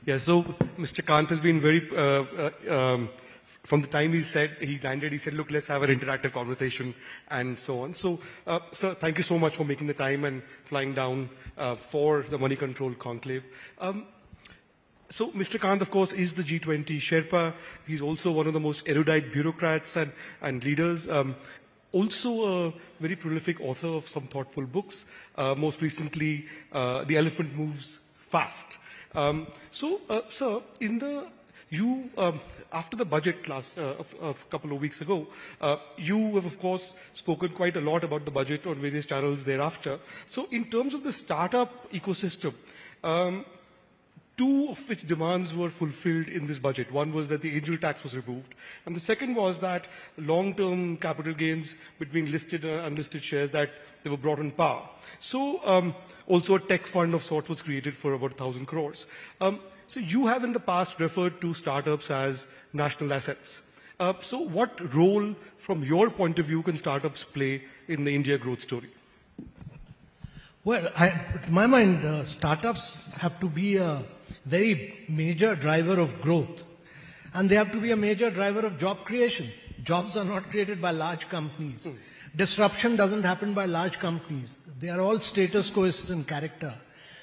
Yeah, so Mr. Kant has been very, from the time he landed, he said, look, let's have an interactive conversation and so on. So, sir, thank you so much for making the time and flying down for the Moneycontrol Conclave. So Mr. Kant, of course, is the G20 Sherpa. He's also one of the most erudite bureaucrats and leaders. Also a very prolific author of some thoughtful books. Most recently, The Elephant Moves Fast. Sir, after the budget last a couple of weeks ago, you have, of course, spoken quite a lot about the budget on various channels thereafter. So in terms of the startup ecosystem, two of which demands were fulfilled in this budget. One was that the angel tax was removed, and the second was that long-term capital gains between listed and unlisted shares, that they were brought on par. So also a tech fund of sorts was created for about 1,000 crores. So you have in the past referred to startups as national assets. So what role, from your point of view, can startups play in the India growth story? Well, to my mind, startups have to be a very major driver of growth. And they have to be a major driver of job creation. Jobs are not created by large companies. Disruption doesn't happen by large companies. They are all status quoist in character.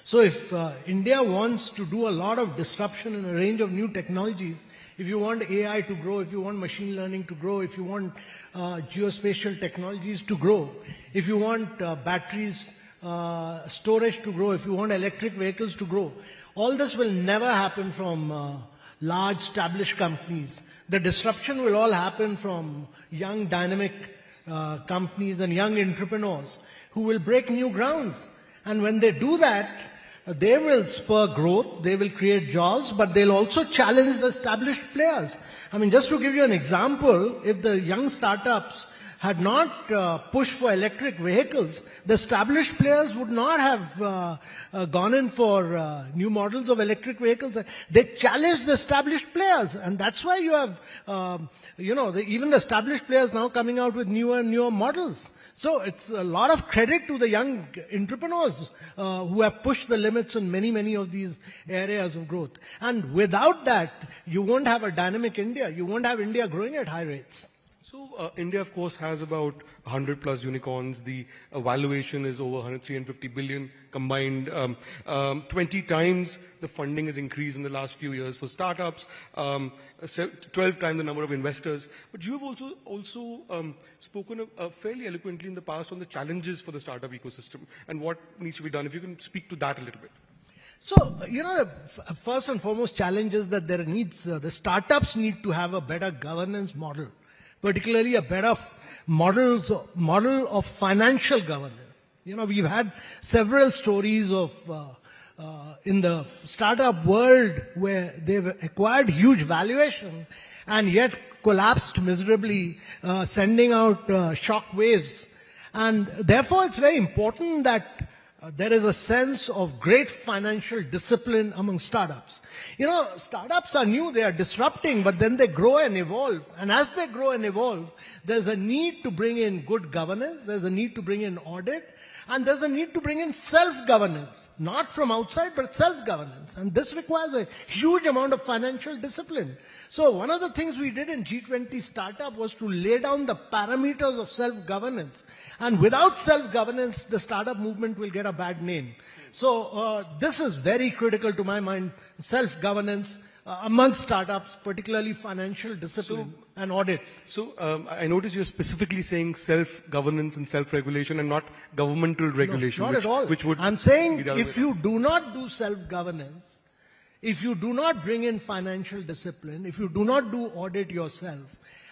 So if India wants to do a lot of disruption in a range of new technologies, if you want AI to grow, if you want machine learning to grow, if you want geospatial technologies to grow, if you want batteries, storage to grow, if you want electric vehicles to grow, all this will never happen from large established companies. The disruption will all happen from young dynamic companies and young entrepreneurs who will break new grounds. And when they do that, they will spur growth, they will create jobs, but they'll also challenge the established players. I mean, just to give you an example, if the young startups had not pushed for electric vehicles, the established players would not have gone in for new models of electric vehicles. They challenged the established players, and that's why you have, even the established players now coming out with newer and newer models. So it's a lot of credit to the young entrepreneurs who have pushed the limits in many, many of these areas of growth. And without that, you won't have a dynamic India. You won't have India growing at high rates. So India, of course, has about 100 plus unicorns. The valuation is over 350 billion combined. 20 times the funding has increased in the last few years for startups. 12 times the number of investors. But you have also spoken fairly eloquently in the past on the challenges for the startup ecosystem and what needs to be done. If you can speak to that a little bit. So, the first and foremost challenge is that the startups need to have a better governance model, particularly a better model of financial governance. We've had several stories of in the startup world where they've acquired huge valuation and yet collapsed miserably, sending out shock waves. And therefore, it's very important that there is a sense of great financial discipline among startups. Startups are new, they are disrupting, but then they grow and evolve. And as they grow and evolve, there's a need to bring in good governance, there's a need to bring in audit, and there's a need to bring in self-governance. Not from outside, but self-governance. And this requires a huge amount of financial discipline. So one of the things we did in G20 Startup was to lay down the parameters of self-governance. And without self-governance, the startup movement will get a bad name. So this is very critical to my mind, self-governance among startups, particularly financial discipline and audits. So I noticed you're specifically saying self-governance and self-regulation and not governmental regulation. No, not at all. I'm saying if you do not do self-governance, if you do not bring in financial discipline, if you do not do audit yourself,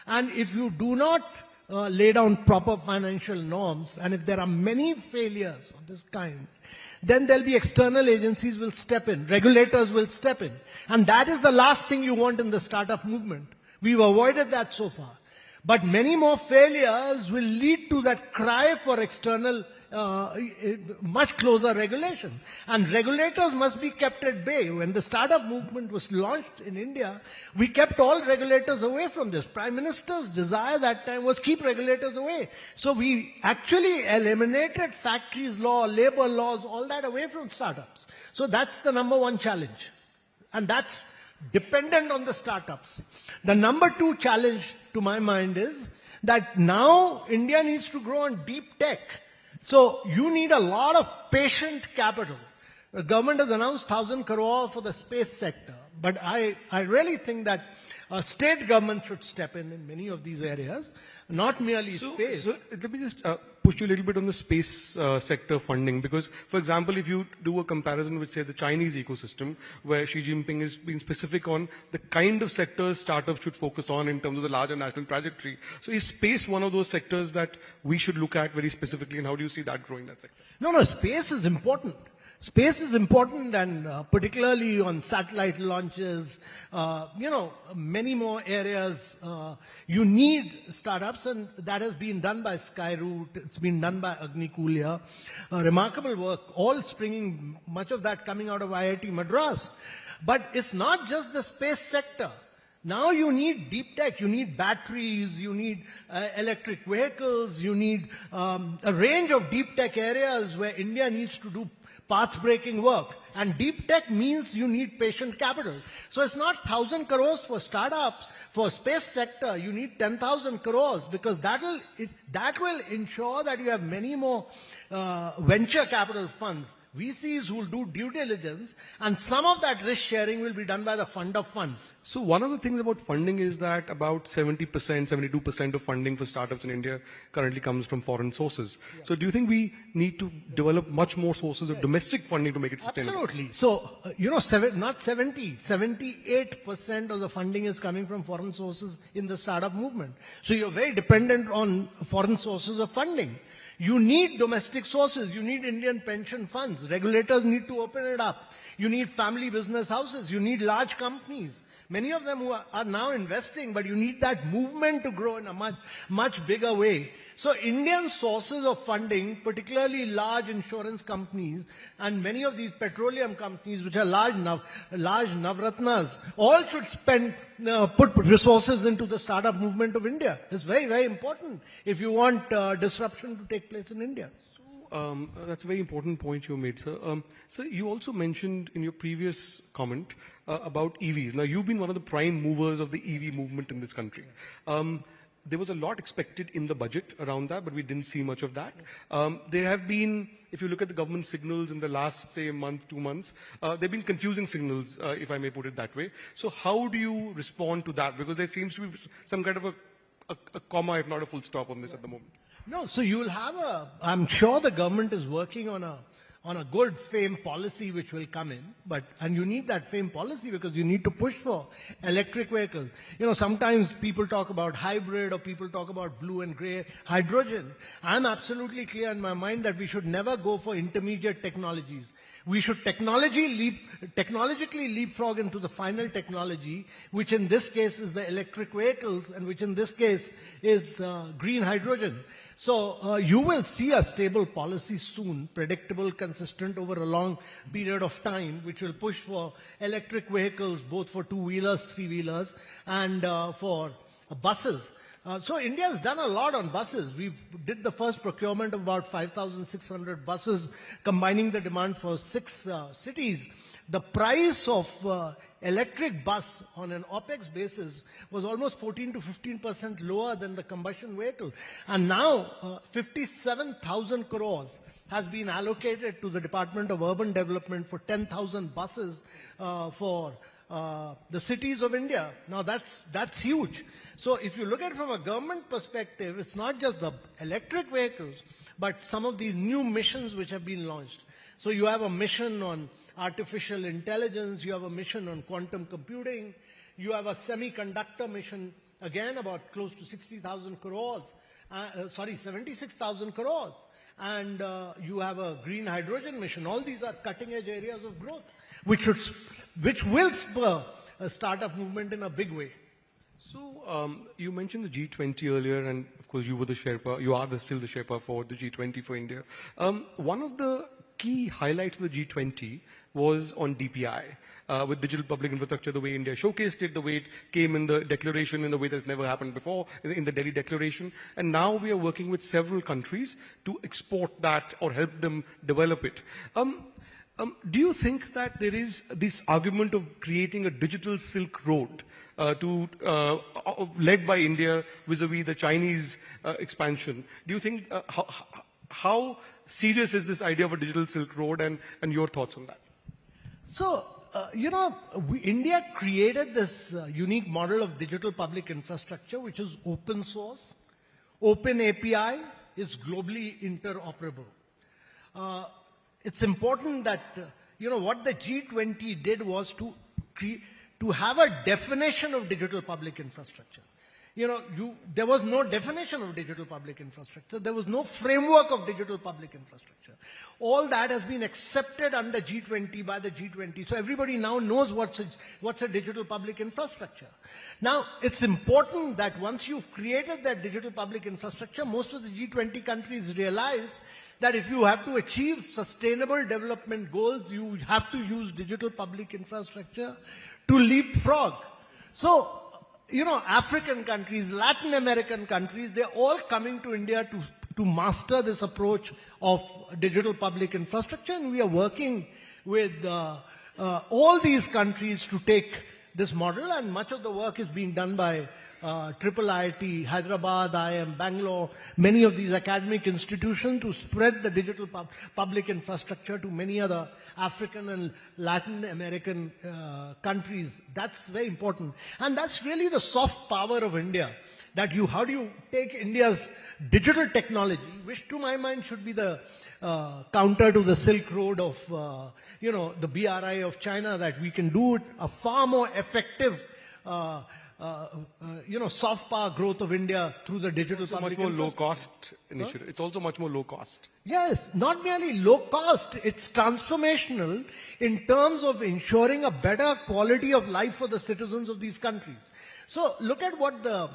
and if you do not lay down proper financial norms, and if there are many failures of this kind, then there'll be external agencies will step in, regulators will step in. And that is the last thing you want in the startup movement. We've avoided that so far. But many more failures will lead to that cry for external, much closer regulation. And regulators must be kept at bay. When the startup movement was launched in India, we kept all regulators away from this. Prime Minister's desire that time was keep regulators away. So we actually eliminated factories law, labor laws, all that away from startups. So that's the number one challenge. And that's dependent on the startups. The number two challenge to my mind is that now India needs to grow on deep tech. So you need a lot of patient capital. The government has announced 1,000 crore for the space sector. But I really think that state government should step in many of these areas, not merely space. So let me just push you a little bit on the space sector funding, because, for example, if you do a comparison with, say, the Chinese ecosystem, where Xi Jinping is being specific on the kind of sectors startups should focus on in terms of the larger national trajectory. So is space one of those sectors that we should look at very specifically, and how do you see that growing, that sector? No, space is important. Space is important, and particularly on satellite launches, many more areas, you need startups, and that has been done by Skyroot, it's been done by Agnikulya. Remarkable work, all springing, much of that coming out of IIT Madras. But it's not just the space sector. Now you need deep tech, you need batteries, you need electric vehicles, you need a range of deep tech areas where India needs to do path-breaking work. And deep tech means you need patient capital. So it's not 1,000 crores for startups. For space sector, you need 10,000 crores, because that will ensure that you have many more venture capital funds, VCs who will do due diligence, and some of that risk sharing will be done by the fund of funds. So one of the things about funding is that about 70%, 72% of funding for startups in India currently comes from foreign sources. Yeah. So do you think we need to develop much more sources of domestic funding to make it sustainable? Absolutely. So, not 70, 78% of the funding is coming from foreign sources in the startup movement. So you're very dependent on foreign sources of funding. You need domestic sources. You need Indian pension funds. Regulators need to open it up. You need family business houses. You need large companies. Many of them who are now investing, but you need that movement to grow in a much, much bigger way. So Indian sources of funding, particularly large insurance companies and many of these petroleum companies, which are large Navratnas, all should put resources into the startup movement of India. It's very, very important if you want disruption to take place in India. That's a very important point you made, sir. So you also mentioned in your previous comment about EVs. Now, you've been one of the prime movers of the EV movement in this country. There was a lot expected in the budget around that, but we didn't see much of that. There have been, if you look at the government signals in the last, say, month, 2 months, there have been confusing signals, if I may put it that way. So how do you respond to that? Because there seems to be some kind of a comma, if not a full stop on this at the moment. No, so you will have I'm sure the government is working on a good FAME policy which will come in, and you need that FAME policy because you need to push for electric vehicles. Sometimes people talk about hybrid or people talk about blue and gray hydrogen. I'm absolutely clear in my mind that we should never go for intermediate technologies. We should technologically leapfrog into the final technology, which in this case is the electric vehicles, and which in this case is green hydrogen. So you will see a stable policy soon, predictable, consistent over a long period of time, which will push for electric vehicles, both for two-wheelers, three-wheelers, and for buses. So India has done a lot on buses. We did the first procurement of about 5,600 buses, combining the demand for 6 cities. The price of electric bus on an OPEX basis was almost 14 to 15% lower than the combustion vehicle. And now 57,000 crores has been allocated to the Department of Urban Development for 10,000 buses for the cities of India. Now that's huge. So if you look at it from a government perspective, it's not just the electric vehicles, but some of these new missions which have been launched. So you have a mission on artificial intelligence, you have a mission on quantum computing, you have a semiconductor mission, again about close to 60,000 crores, 76,000 crores, and you have a green hydrogen mission. All these are cutting edge areas of growth, which will spur a startup movement in a big way. So you mentioned the G20 earlier, and of course you were the Sherpa. You are still the Sherpa for the G20 for India. One of the key highlights of the G20 was on DPI, with digital public infrastructure, the way India showcased it, the way it came in the declaration in the way that's never happened before, in the Delhi Declaration. And now we are working with several countries to export that or help them develop it. Do you think that there is this argument of creating a digital Silk Road led by India vis-a-vis the Chinese expansion? Do you think how serious is this idea of a digital Silk Road, and your thoughts on that? So, India created this unique model of digital public infrastructure, which is open source, open API, is globally interoperable. It's important that, what the G20 did was to have a definition of digital public infrastructure. There was no definition of digital public infrastructure. There was no framework of digital public infrastructure. All that has been accepted under G20 by the G20. So everybody now knows what's a digital public infrastructure. Now, it's important that once you've created that digital public infrastructure, most of the G20 countries realize that if you have to achieve sustainable development goals, you have to use digital public infrastructure to leapfrog. So, African countries, Latin American countries, they're all coming to India to master this approach of digital public infrastructure, and we are working with all these countries to take this model, and much of the work is being done by Triple IIT, Hyderabad, IIM, Bangalore, many of these academic institutions to spread the digital public infrastructure to many other African and Latin American countries. That's very important. And that's really the soft power of India. How do you take India's digital technology, which to my mind should be the counter to the Silk Road of, the BRI of China, that we can do it a far more effective soft power growth of India through the digital public infrastructure. Much more low cost initiative. Huh? It's also much more low cost. Yes, not merely low cost, it's transformational in terms of ensuring a better quality of life for the citizens of these countries. So look at what the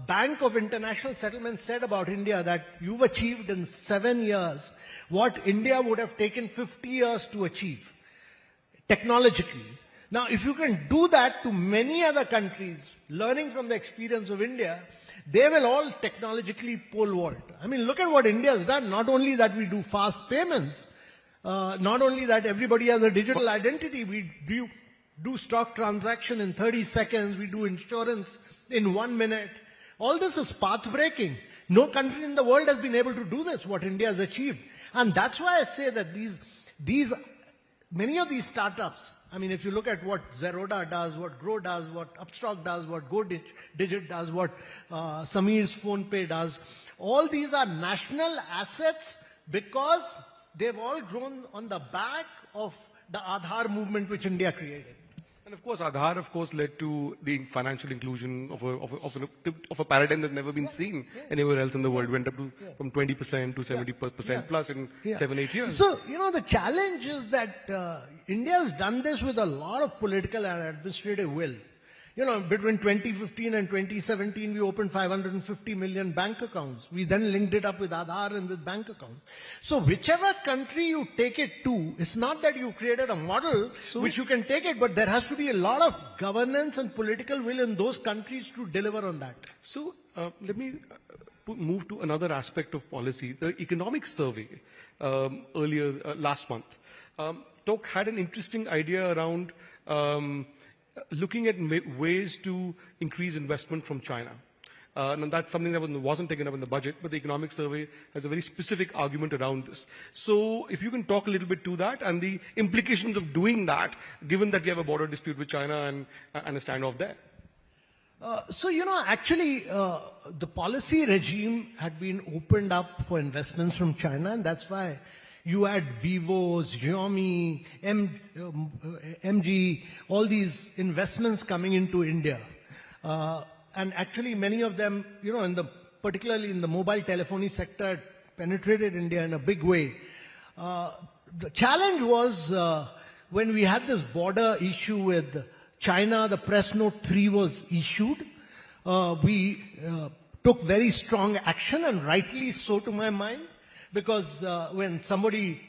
Bank of International Settlement said about India, that you've achieved in 7 years what India would have taken 50 years to achieve technologically. Now, if you can do that to many other countries, learning from the experience of India, they will all technologically pole vault. I mean, look at what India has done. Not only that we do fast payments, not only that everybody has a digital identity, we do stock transaction in 30 seconds, we do insurance in 1 minute. All this is path-breaking. No country in the world has been able to do this, what India has achieved. And that's why I say that many of these startups, I mean, if you look at what Zerodha does, what Grow does, what Upstock does, what GoDigit does, what Sameer's PhonePe does, all these are national assets because they've all grown on the back of the Aadhaar movement which India created. And of course, Aadhaar, led to the financial inclusion of a paradigm that's never been seen anywhere else in the world. Went up to from 20% to 70% plus in 7-8 years. So, the challenge is that India has done this with a lot of political and administrative will. Between 2015 and 2017, we opened 550 million bank accounts. We then linked it up with Aadhaar and with bank accounts. So whichever country you take it to, it's not that you created a model which you can take it, but there has to be a lot of governance and political will in those countries to deliver on that. So let me move to another aspect of policy. The economic survey earlier, last month, had an interesting idea around looking at ways to increase investment from China. And that's something that wasn't taken up in the budget, but the economic survey has a very specific argument around this. So if you can talk a little bit to that and the implications of doing that, given that we have a border dispute with China and a standoff there. Actually, the policy regime had been opened up for investments from China, and that's why you had Vivo, Xiaomi, MG, all these investments coming into India. And actually many of them, particularly in the mobile telephony sector, penetrated India in a big way. The challenge was when we had this border issue with China, the press note 3 was issued. We took very strong action, and rightly so to my mind. Because when somebody,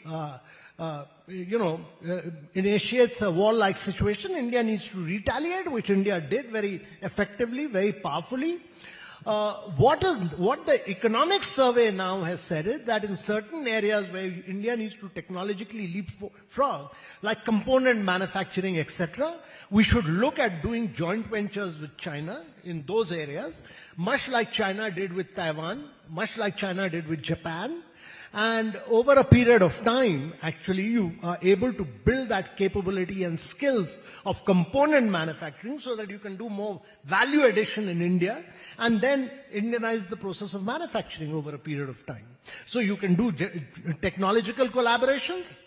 initiates a war-like situation, India needs to retaliate, which India did very effectively, very powerfully. What the economic survey now has said is that in certain areas where India needs to technologically leapfrog, like component manufacturing, etc., we should look at doing joint ventures with China in those areas, much like China did with Taiwan, much like China did with Japan. And over a period of time, actually, you are able to build that capability and skills of component manufacturing so that you can do more value addition in India and then Indianize the process of manufacturing over a period of time. So you can do technological collaborations,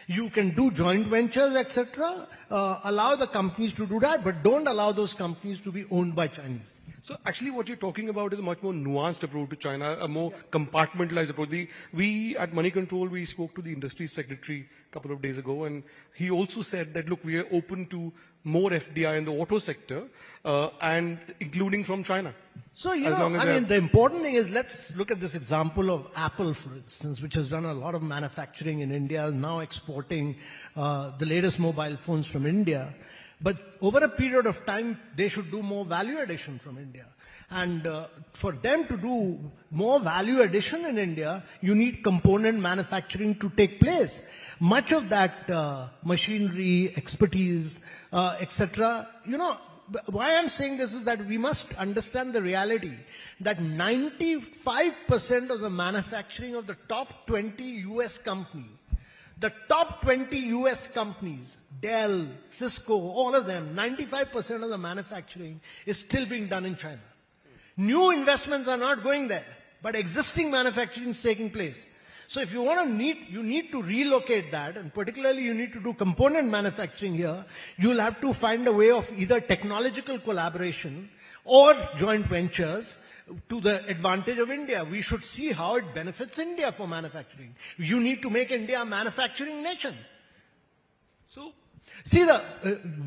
you can do joint ventures, etc. Allow the companies to do that, but don't allow those companies to be owned by Chinese. So actually what you're talking about is a much more nuanced approach to China, a more compartmentalized approach. We at Moneycontrol, we spoke to the industry secretary a couple of days ago, and he also said that, look, we are open to more FDI in the auto sector, and including from China. So, the important thing is, let's look at this example of Apple, for instance, which has done a lot of manufacturing in India, now exporting the latest mobile phones from India. But over a period of time, they should do more value addition from India. And for them to do more value addition in India, you need component manufacturing to take place. Much of that machinery, expertise, etc., why I'm saying this is that we must understand the reality that 95% of the manufacturing of the top 20 US companies, the top 20 US companies, Dell, Cisco, all of them, 95% of the manufacturing is still being done in China. New investments are not going there, but existing manufacturing is taking place. So if you you need to relocate that, and particularly you need to do component manufacturing here, you'll have to find a way of either technological collaboration or joint ventures to the advantage of India. We should see how it benefits India for manufacturing. You need to make India a manufacturing nation. So, see,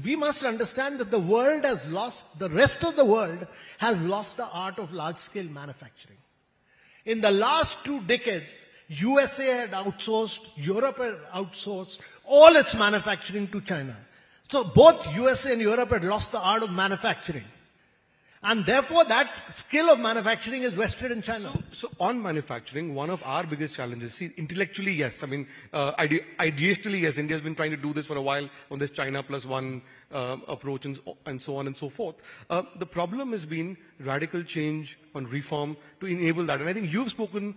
we must understand that the rest of the world has lost the art of large-scale manufacturing. In the last 2 decades, USA had outsourced, Europe had outsourced all its manufacturing to China. So both USA and Europe had lost the art of manufacturing. And therefore, that skill of manufacturing is vested in China. So on manufacturing, one of our biggest challenges, see, intellectually, yes. I mean, ideationally, yes, India has been trying to do this for a while on this China plus one approach and so on and so forth. The problem has been radical change on reform to enable that. And I think you've spoken,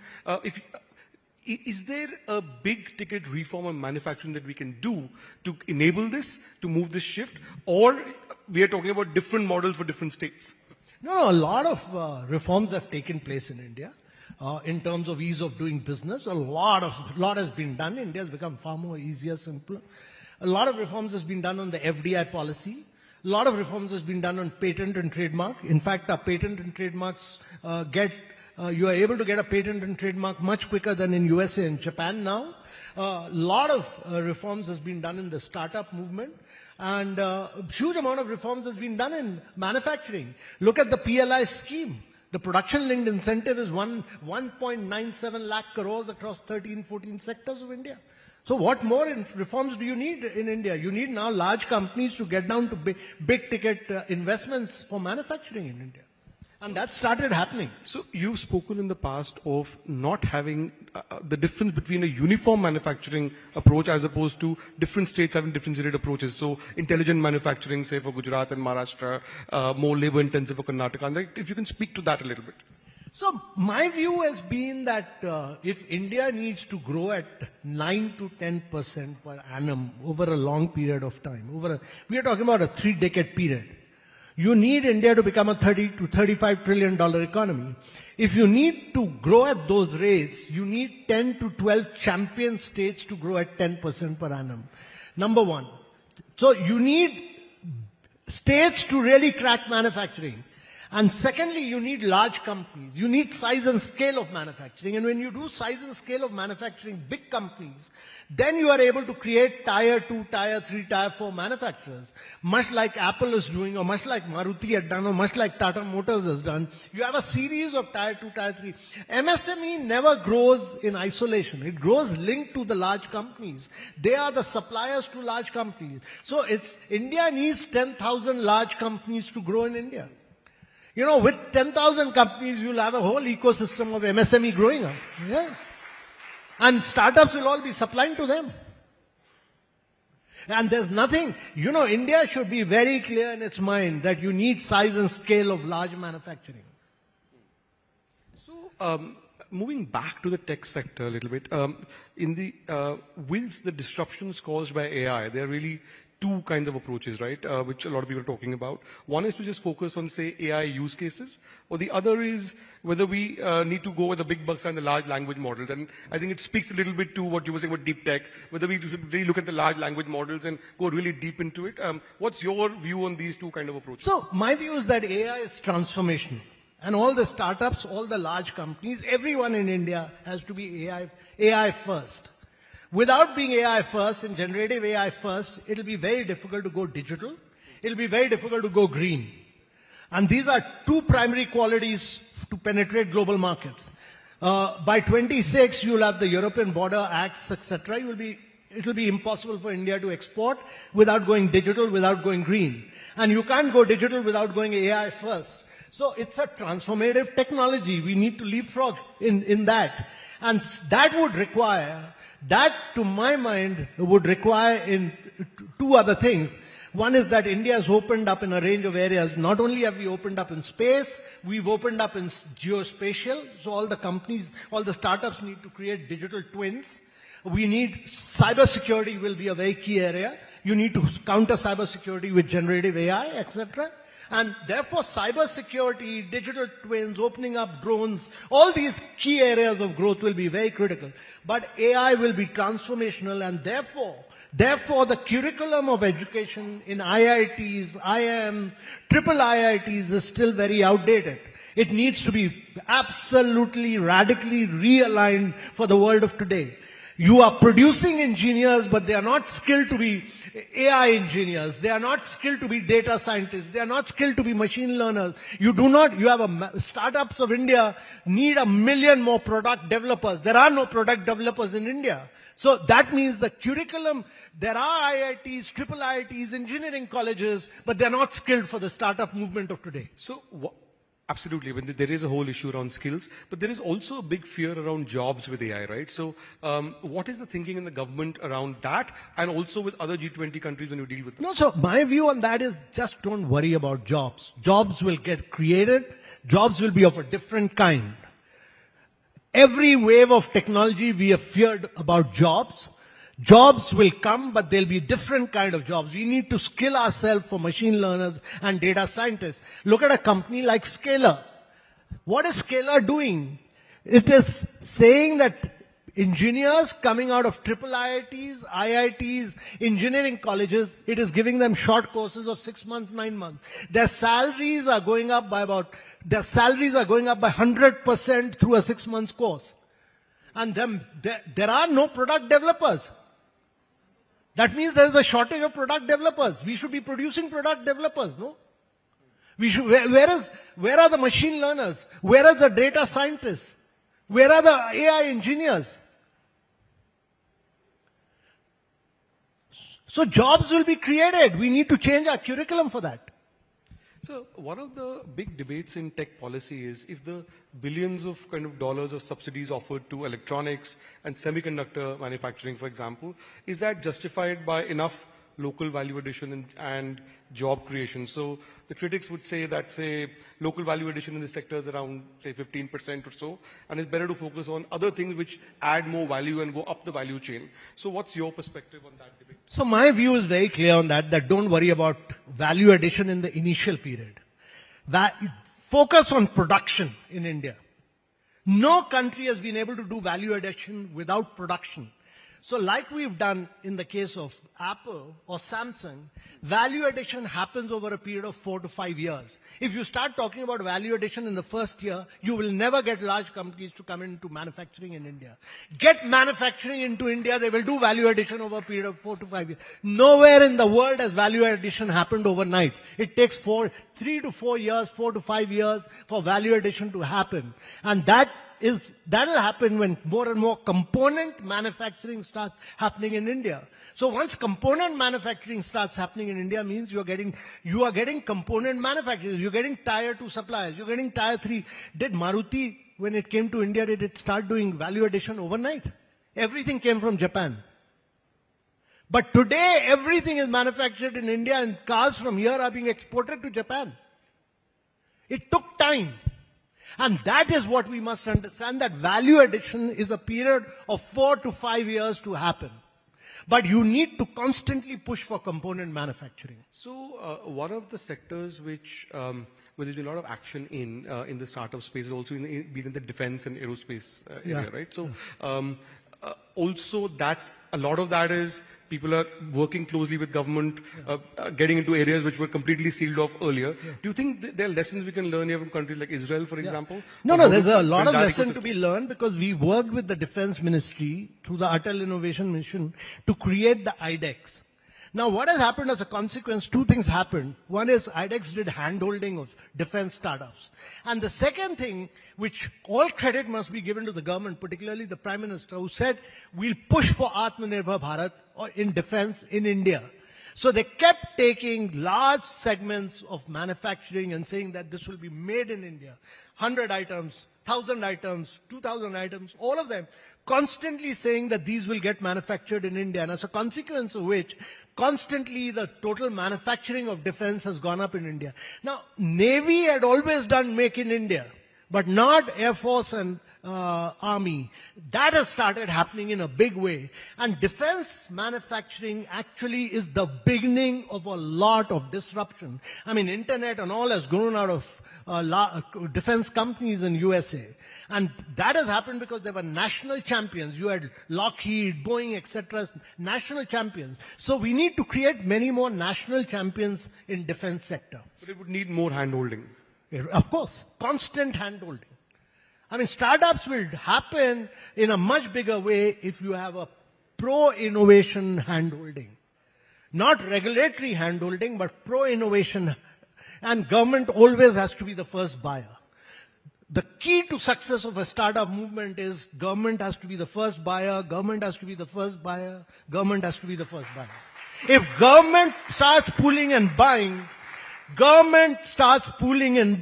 is there a big ticket reform on manufacturing that we can do to enable this, to move this shift? Or we are talking about different models for different states? No, a lot of reforms have taken place in India in terms of ease of doing business. A lot has been done. India has become far more easier, simpler. A lot of reforms has been done on the FDI policy. A lot of reforms has been done on patent and trademark. In fact, our patent and trademarks you are able to get a patent and trademark much quicker than in USA and Japan now. A lot of reforms has been done in the startup movement. And a huge amount of reforms has been done in manufacturing. Look at the PLI scheme. The production-linked incentive is 1.97 lakh crores across 13, 14 sectors of India. So what more reforms do you need in India? You need now large companies to get down to big-ticket investments for manufacturing in India. And that started happening. So you've spoken in the past of not having the difference between a uniform manufacturing approach as opposed to different states having differentiated approaches. So intelligent manufacturing, say for Gujarat and Maharashtra, more labor intensive for Karnataka. And if you can speak to that a little bit. So my view has been that if India needs to grow at 9 to 10% per annum over a long period of time, we are talking about a 3-decade period. You need India to become a $30 to $35 trillion economy. If you need to grow at those rates, you need 10 to 12 champion states to grow at 10% per annum. Number one. So you need states to really crack manufacturing. And secondly, you need large companies. You need size and scale of manufacturing. And when you do size and scale of manufacturing, big companies, then you are able to create tier 2, tier 3, tier 4 manufacturers. Much like Apple is doing, or much like Maruti had done, or much like Tata Motors has done. You have a series of tier 2, tier 3. MSME never grows in isolation. It grows linked to the large companies. They are the suppliers to large companies. So India needs 10,000 large companies to grow in India. You know, with 10,000 companies, you'll have a whole ecosystem of MSME growing up. Yeah. And startups will all be supplying to them. And there's nothing, you know, India should be very clear in its mind that you need size and scale of large manufacturing. So, moving back to the tech sector a little bit, with the disruptions caused by AI, there are really two kinds of approaches, right, which a lot of people are talking about. One is to just focus on, say, AI use cases, or the other is whether we need to go with the big bucks and the large language models. And I think it speaks a little bit to what you were saying about deep tech, whether we should really look at the large language models and go really deep into it. What's your view on these two kind of approaches? So my view is that AI is transformational. And all the startups, all the large companies, everyone in India has to be AI first. Without being AI first and generative AI first, it'll be very difficult to go digital. It'll be very difficult to go green. And these are two primary qualities to penetrate global markets. By 26, you'll have the European Border Acts, etc. It'll be impossible for India to export without going digital, without going green. And you can't go digital without going AI first. So it's a transformative technology. We need to leapfrog in that. And that would require, that to my mind would require in two other things. One is that India has opened up in a range of areas. Not only have we opened up in space, we've opened up in geospatial. So all the companies, all the startups need to create digital twins. We need cybersecurity will be a very key area. You need to counter cybersecurity with generative AI, etc. And therefore, cybersecurity, digital twins, opening up drones, all these key areas of growth will be very critical. But AI will be transformational, and therefore, the curriculum of education in IITs, IIM, triple IITs is still very outdated. It needs to be absolutely, radically realigned for the world of today. You are producing engineers, but they are not skilled to be AI engineers. They are not skilled to be data scientists. They are not skilled to be machine learners. Startups of India need 1 million more product developers. There are no product developers in India. So that means the curriculum, there are IITs, triple IITs, engineering colleges, but they're not skilled for the startup movement of today. So, absolutely, when there is a whole issue around skills, but there is also a big fear around jobs with AI, right? So, what is the thinking in the government around that, and also with other G20 countries when you deal with them? No, so my view on that is just don't worry about jobs. Jobs will get created. Jobs will be of a different kind. Every wave of technology we have feared about jobs. Jobs will come, but there'll be different kind of jobs. We need to skill ourselves for machine learners and data scientists. Look at a company like Scalar. What is Scalar doing? It is saying that engineers coming out of triple IITs, IITs, engineering colleges, it is giving them short courses of 6 months, 9 months. Their salaries are going up by 100% through a 6 months course. And then there are no product developers. That means there is a shortage of product developers. We should be producing product developers, no? Where are the machine learners? Where are the data scientists? Where are the AI engineers? So jobs will be created. We need to change our curriculum for that. So one of the big debates in tech policy is if the billions of kind of dollars of subsidies offered to electronics and semiconductor manufacturing, for example, is that justified by enough local value addition and job creation? So the critics would say that, say, local value addition in this sector is around, say, 15% or so, and it's better to focus on other things which add more value and go up the value chain. So what's your perspective on that debate? So my view is very clear on that don't worry about value addition in the initial period. Focus on production in India. No country has been able to do value addition without production. So like we've done in the case of Apple or Samsung, value addition happens over a period of 4 to 5 years. If you start talking about value addition in the first year, you will never get large companies to come into manufacturing in India. Get manufacturing into India, they will do value addition over a period of 4 to 5 years. Nowhere in the world has value addition happened overnight. It takes 3 to 4 years, 4 to 5 years for value addition to happen. And that that'll happen when more and more component manufacturing starts happening in India. So once component manufacturing starts happening in India means you are getting component manufacturers, you're getting tier 2 suppliers, you're getting tier 3. Did Maruti, when it came to India, did it start doing value addition overnight? Everything came from Japan. But today, everything is manufactured in India and cars from here are being exported to Japan. It took time. And that is what we must understand, that value addition is a period of 4 to 5 years to happen. But you need to constantly push for component manufacturing. So one of the sectors which where there's been a lot of action in the startup space is also been in the defense and aerospace area, right? So also that's a lot of that is people are working closely with government, getting into areas which were completely sealed off earlier. Do you think there are lessons we can learn here from countries like Israel, for example? No, there's a lot of lesson to be learned because we worked with the Defense Ministry through the Atal Innovation Mission to create the IDEX. Now, what has happened as a consequence, two things happened. One is IDEX did handholding of defense startups. And the second thing, which all credit must be given to the government, particularly the Prime Minister, who said, we'll push for Atmanirbhar Bharat or in defense in India. So they kept taking large segments of manufacturing and saying that this will be made in India. 100 items, 1,000 items, 2,000 items, all of them constantly saying that these will get manufactured in India. And as a consequence of which, constantly the total manufacturing of defense has gone up in India. Now, Navy had always done make in India, but not Air Force and Army. That has started happening in a big way. And defense manufacturing actually is the beginning of a lot of disruption. I mean, internet and all has grown out of defense companies in USA. And that has happened because there were national champions. You had Lockheed, Boeing, etc., national champions. So we need to create many more national champions in defense sector. But it would need more hand-holding. Of course, constant hand-holding. I mean, startups will happen in a much bigger way if you have a pro-innovation hand-holding. Not regulatory hand-holding, but pro-innovation. And government always has to be the first buyer. The key to success of a startup movement is government has to be the first buyer, government has to be the first buyer, government has to be the first buyer. If government starts pooling and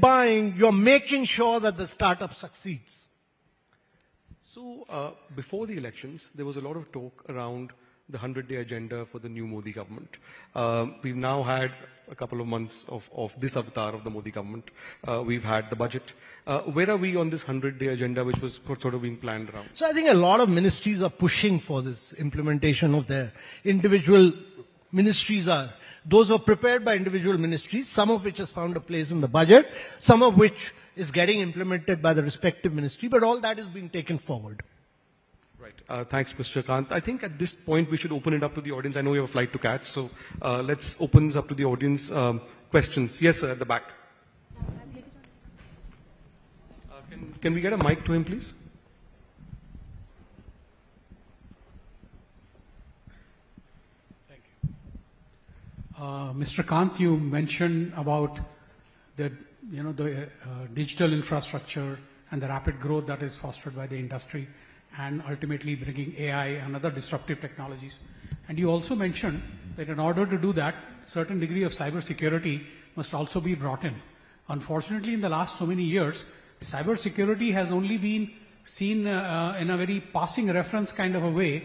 buying, you're making sure that the startup succeeds. So before the elections, there was a lot of talk around the 100-day agenda for the new Modi government. We've now had a couple of months of this avatar of the Modi government. We've had the budget. Where are we on this 100-day agenda, which was sort of being planned around? So I think a lot of ministries are pushing for this implementation of their individual ministries are. Those are prepared by individual ministries, some of which has found a place in the budget, some of which is getting implemented by the respective ministry, but all that is being taken forward. Right. Thanks, Mr. Kant. I think at this point we should open it up to the audience. I know you have a flight to catch, so let's open this up to the audience. Questions? Yes, sir, at the back. Can we get a mic to him, please? Thank you. Mr. Kant, you mentioned about the digital infrastructure and the rapid growth that is fostered by the industry, and ultimately bringing AI and other disruptive technologies. And you also mentioned that in order to do that, certain degree of cybersecurity must also be brought in. Unfortunately, in the last so many years, cybersecurity has only been seen in a very passing reference kind of a way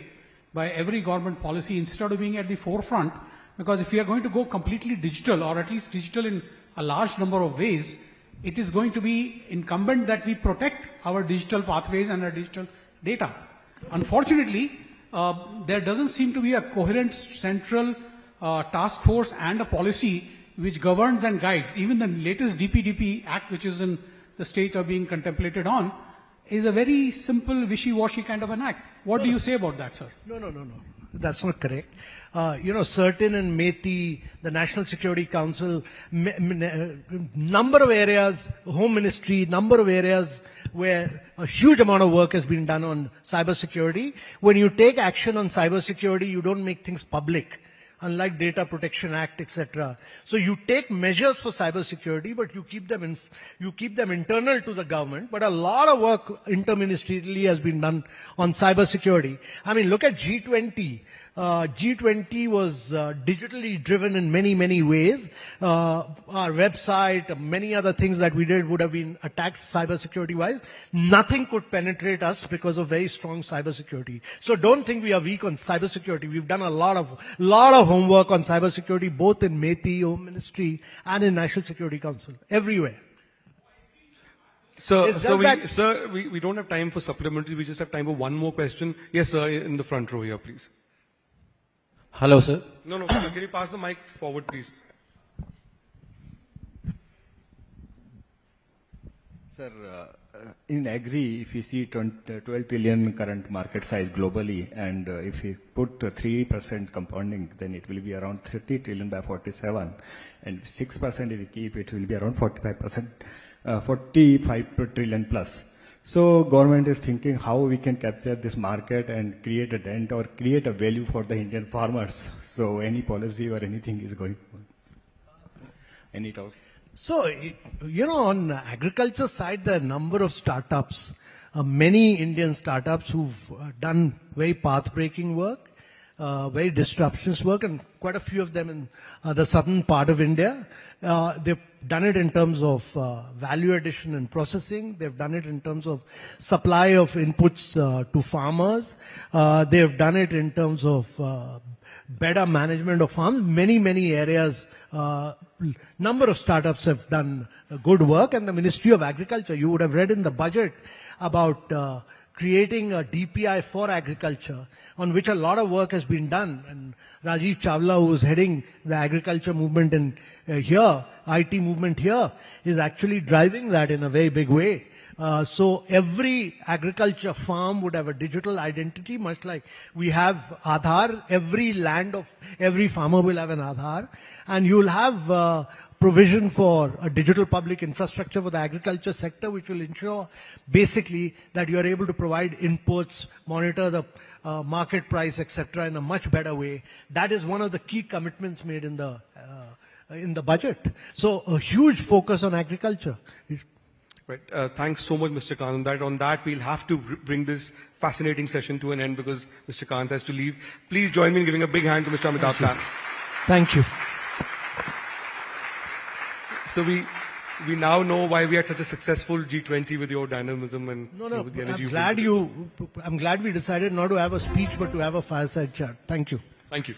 by every government policy instead of being at the forefront. Because if we are going to go completely digital, or at least digital in a large number of ways, it is going to be incumbent that we protect our digital pathways and our digital data. Unfortunately, there doesn't seem to be a coherent central task force and a policy which governs and guides. Even the latest DPDP Act, which is in the stage of being contemplated on, is a very simple, wishy-washy kind of an act. What do you say about that, sir? No. That's not correct. Certain and METI, the National Security Council, number of areas, Home Ministry, number of areas where a huge amount of work has been done on cybersecurity. When you take action on cybersecurity, you don't make things public. unlike Data Protection Act, etc. So you take measures for cybersecurity, but you keep them internal to the government. But a lot of work interministerially has been done on cybersecurity. I mean, look at G20. G20 was digitally driven in many, many ways. Our website, many other things that we did would have been attacked cybersecurity-wise. Nothing could penetrate us because of very strong cybersecurity. So don't think we are weak on cybersecurity. We've done a lot of homework on cybersecurity, both in METI, Home Ministry, and in National Security Council, everywhere. Sir, It's just that- sir, we don't have time for supplementary. We just have time for one more question. Yes, sir, in the front row here, please. Hello, sir. No, can you pass the mic forward, please? Sir, in agri, if you see 12 trillion current market size globally, and if we put 3% compounding, then it will be around 30 trillion by 47, and 6% if we keep, it will be around 45%, 45 trillion plus. So government is thinking how we can capture this market and create a dent or create a value for the Indian farmers. So any policy or anything is going on? Any talk? So, on agriculture side, there are a number of startups, many Indian startups who've done very path-breaking work, very disruptionist work, and quite a few of them in the southern part of India. They've done it in terms of value addition and processing. They've done it in terms of supply of inputs to farmers. They've done it in terms of better management of farms. Many areas. Number of startups have done good work, and the Ministry of Agriculture, you would have read in the budget about creating a DPI for agriculture, on which a lot of work has been done. And Rajiv Chawla, who is heading the agriculture movement in here, IT movement here, is actually driving that in a very big way. So every agriculture farm would have a digital identity, much like we have Aadhaar. Every land of every farmer will have an Aadhaar, and you'll have provision for a digital public infrastructure for the agriculture sector, which will ensure basically that you are able to provide inputs, monitor the market price, etc., in a much better way. That is one of the key commitments made in the budget. So a huge focus on agriculture. Right. Thanks so much, Mr. Kant. On that, we'll have to bring this fascinating session to an end because Mr. Kant has to leave. Please join me in giving a big hand to Mr. Amitabh Kant. Thank you. So we now know why we had such a successful G20 with your dynamism and with the energy. I'm glad we decided not to have a speech but to have a fireside chat. Thank you. Thank you.